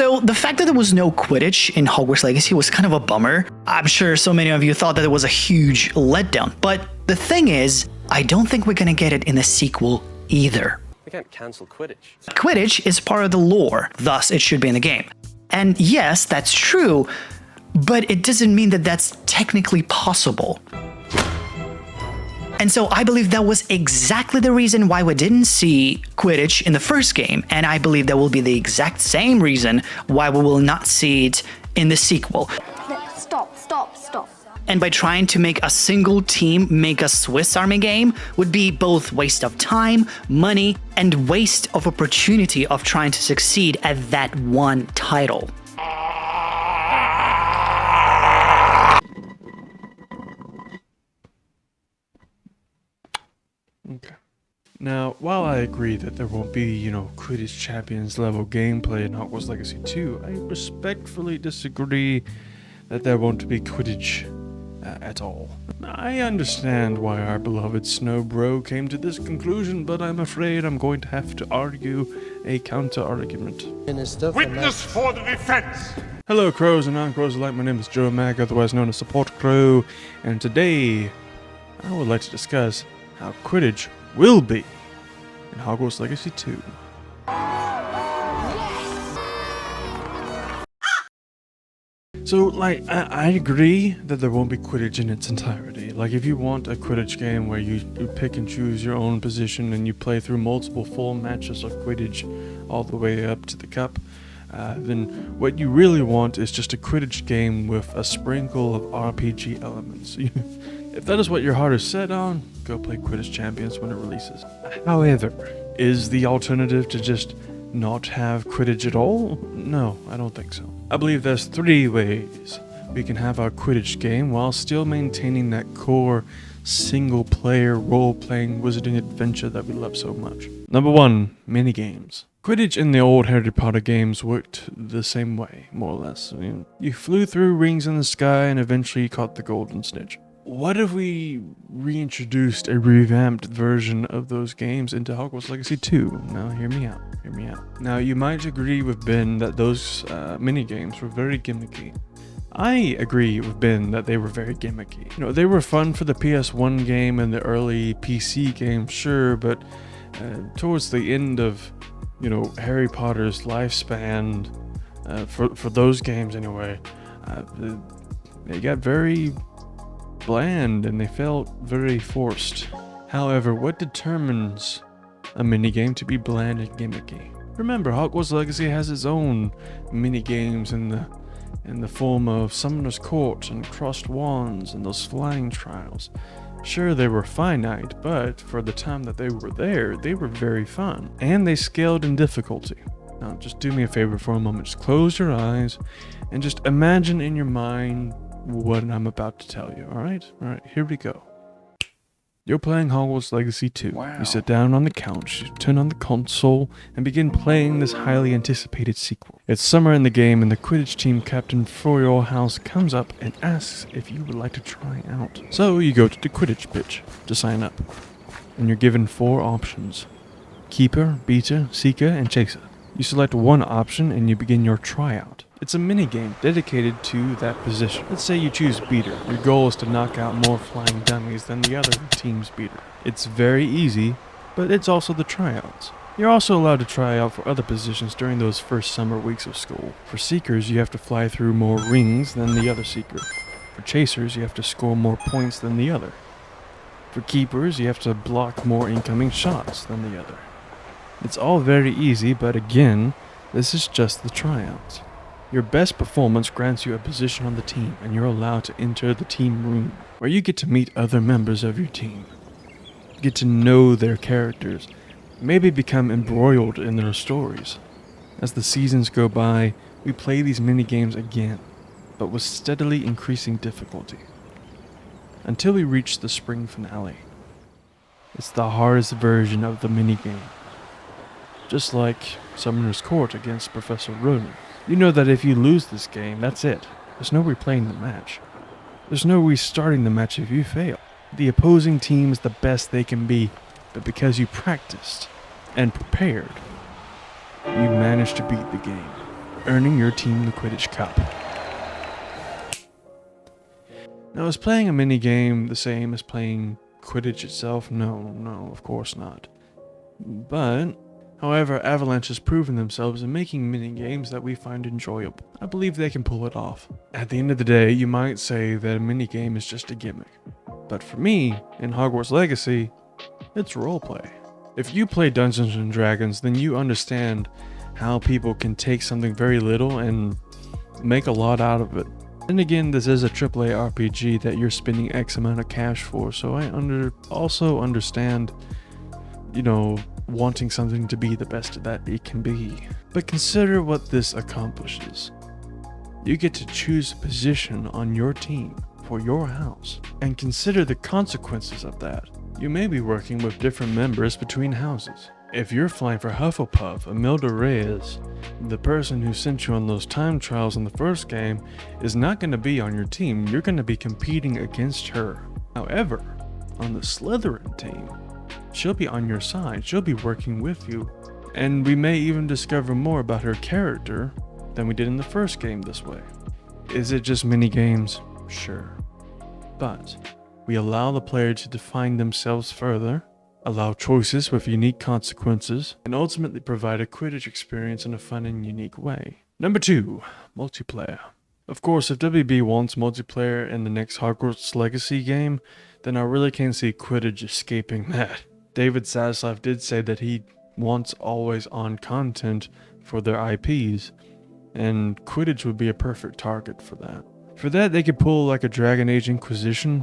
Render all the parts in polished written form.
So the fact that there was no Quidditch in Hogwarts Legacy was kind of a bummer. I'm sure so many of you thought that it was a huge letdown. But the thing is, I don't think we're gonna get it in the sequel either. We can't cancel Quidditch. Quidditch is part of the lore, thus it should be in the game. And yes, that's true, but it doesn't mean that that's technically possible. And so I believe that was exactly the reason why we didn't see Quidditch in the first game, and I believe that will be the exact same reason why we will not see it in the sequel. Stop. And by trying to make a single team make a Swiss Army game would be both waste of time, money, and waste of opportunity of trying to succeed at that one title. Okay. Now, while I agree that there won't be, Quidditch Champions level gameplay in Hogwarts Legacy 2, I respectfully disagree that there won't be Quidditch at all. I understand why our beloved Snow Bro came to this conclusion, but I'm afraid I'm going to have to argue a counter-argument. Witness for the defense! Hello, crows and non-crows alike. My name is Joe Mag, otherwise known as Support Crow, and today I would like to discuss how Quidditch will be in Hogwarts Legacy 2. So, I agree that there won't be Quidditch in its entirety. Like, if you want a Quidditch game where you pick and choose your own position and you play through multiple full matches of Quidditch all the way up to the cup, then what you really want is just a Quidditch game with a sprinkle of RPG elements. If that is what your heart is set on, go play Quidditch Champions when it releases. However, is the alternative to just not have Quidditch at all? No, I don't think so. I believe there's 3 ways we can have our Quidditch game while still maintaining that core single-player role-playing wizarding adventure that we love so much. Number 1, minigames. Quidditch in the old Harry Potter games worked the same way, more or less. You flew through rings in the sky and eventually caught the golden snitch. What if we reintroduced a revamped version of those games into Hogwarts Legacy 2? Now, hear me out. Now, you might agree with Ben that those mini-games were very gimmicky. I agree with Ben that they were very gimmicky. They were fun for the PS1 game and the early PC games, sure, but towards the end of, Harry Potter's lifespan, for those games anyway, they got very bland and they felt very forced. However, what determines a minigame to be bland and gimmicky? Remember, Hogwarts Legacy has its own minigames in the form of Summoner's Court and Crossed Wands and those flying trials. Sure, they were finite, but for the time that they were there, they were very fun. And they scaled in difficulty. Now, just do me a favor for a moment. Just close your eyes and just imagine in your mind what I'm about to tell you, alright? Alright, here we go. You're playing Hogwarts Legacy 2. Wow. You sit down on the couch, you turn on the console, and begin playing this highly anticipated sequel. It's summer in the game, and the Quidditch team captain for your house comes up and asks if you would like to try out. So you go to the Quidditch pitch to sign up, and you're given 4 options: Keeper, Beater, Seeker, and Chaser. You select one option and you begin your tryout. It's a minigame dedicated to that position. Let's say you choose Beater. Your goal is to knock out more flying dummies than the other team's Beater. It's very easy, but it's also the tryouts. You're also allowed to try out for other positions during those first summer weeks of school. For Seekers, you have to fly through more rings than the other Seeker. For Chasers, you have to score more points than the other. For Keepers, you have to block more incoming shots than the other. It's all very easy, but again, this is just the tryouts. Your best performance grants you a position on the team, and you're allowed to enter the team room, where you get to meet other members of your team. Get to know their characters, maybe become embroiled in their stories. As the seasons go by, we play these mini-games again, but with steadily increasing difficulty, until we reach the spring finale. It's the hardest version of the mini-game. Just like Summoner's Court against Professor Ronan. You know that if you lose this game, that's it. There's no replaying the match. There's no restarting the match if you fail. The opposing team is the best they can be, but because you practiced and prepared, you managed to beat the game. earning your team the Quidditch Cup. Now, is playing a mini-game the same as playing Quidditch itself? No, of course not. But, however, Avalanche has proven themselves in making mini-games that we find enjoyable. I believe they can pull it off. At the end of the day, you might say that a mini-game is just a gimmick. But for me, in Hogwarts Legacy, it's roleplay. If you play Dungeons & Dragons, then you understand how people can take something very little and make a lot out of it. And again, this is a AAA RPG that you're spending X amount of cash for, so I also understand, wanting something to be the best that it can be. But consider what this accomplishes. You get to choose a position on your team for your house, and consider the consequences of that. You may be working with different members between houses. If you're flying for Hufflepuff, Imelda Reyes, the person who sent you on those time trials in the first game, is not going to be on your team. You're going to be competing against her. However, on the Slytherin team, she'll be on your side. She'll be working with you. And we may even discover more about her character than we did in the first game this way. Is it just mini games? Sure. But we allow the player to define themselves further, allow choices with unique consequences, and ultimately provide a Quidditch experience in a fun and unique way. Number 2, multiplayer. Of course, if WB wants multiplayer in the next Hogwarts Legacy game, then I really can't see Quidditch escaping that. David Zaslav did say that he wants always-on content for their IPs, and Quidditch would be a perfect target for that. For that, they could pull like a Dragon Age Inquisition,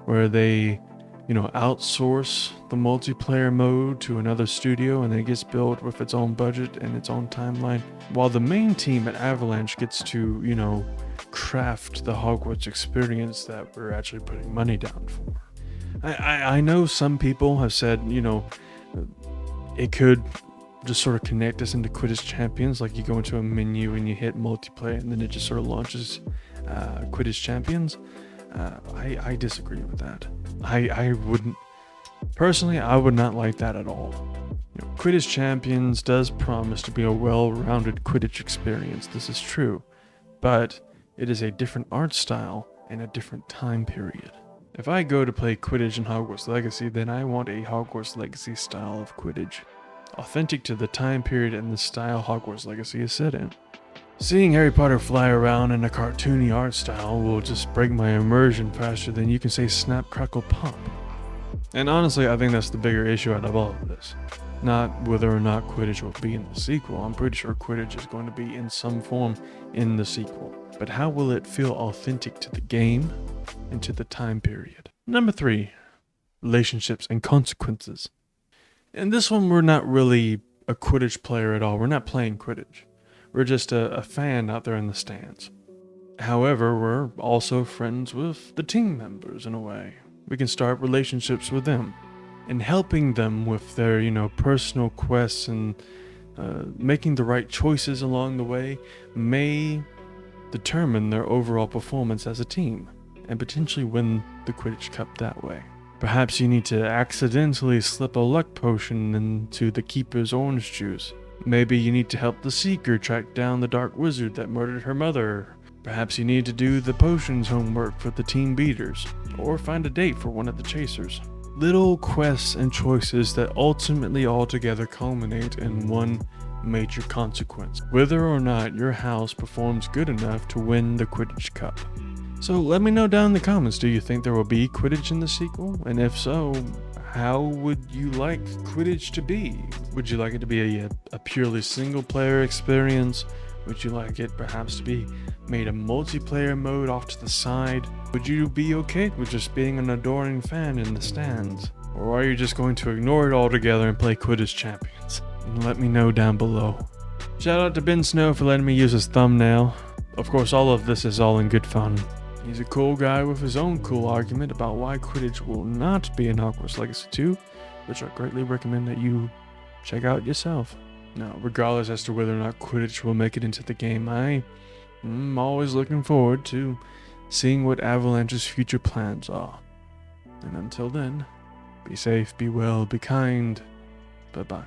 where they outsource the multiplayer mode to another studio and it gets built with its own budget and its own timeline, while the main team at Avalanche gets to, craft the Hogwarts experience that we're actually putting money down for. I know some people have said, it could just sort of connect us into Quidditch Champions, like you go into a menu and you hit multiplayer and then it just sort of launches Quidditch Champions. I disagree with that. I wouldn't, personally, I would not like that at all. Quidditch Champions does promise to be a well-rounded Quidditch experience, this is true, but it is a different art style and a different time period. If I go to play Quidditch in Hogwarts Legacy, then I want a Hogwarts Legacy style of Quidditch, authentic to the time period and the style Hogwarts Legacy is set in. Seeing Harry Potter fly around in a cartoony art style will just break my immersion faster than you can say snap, crackle, pop. And honestly, I think that's the bigger issue out of all of this. Not whether or not Quidditch will be in the sequel. I'm pretty sure Quidditch is going to be in some form in the sequel. But how will it feel authentic to the game and to the time period? Number 3, relationships and consequences. In this one, we're not really a Quidditch player at all. We're not playing Quidditch. We're just a fan out there in the stands. However, we're also friends with the team members in a way. We can start relationships with them and helping them with their, personal quests and making the right choices along the way may determine their overall performance as a team and potentially win the Quidditch Cup that way. Perhaps you need to accidentally slip a luck potion into the keeper's orange juice. Maybe you need to help the Seeker track down the dark wizard that murdered her mother. Perhaps you need to do the potions homework for the team beaters, or find a date for one of the chasers. Little quests and choices that ultimately altogether culminate in one major consequence, whether or not your house performs good enough to win the Quidditch Cup. So let me know down in the comments, do you think there will be Quidditch in the sequel? And if so, how would you like Quidditch to be? Would you like it to be a purely single player experience? Would you like it perhaps to be made a multiplayer mode off to the side? Would you be okay with just being an adoring fan in the stands? Or are you just going to ignore it altogether and play Quidditch Champions? And let me know down below. Shout out to Ben Snow for letting me use his thumbnail. Of course, all of this is all in good fun. He's a cool guy with his own cool argument about why Quidditch will not be in Hogwarts Legacy 2, which I greatly recommend that you check out yourself. Now, regardless as to whether or not Quidditch will make it into the game, I'm always looking forward to seeing what Avalanche's future plans are. And until then, be safe, be well, be kind. Bye-bye.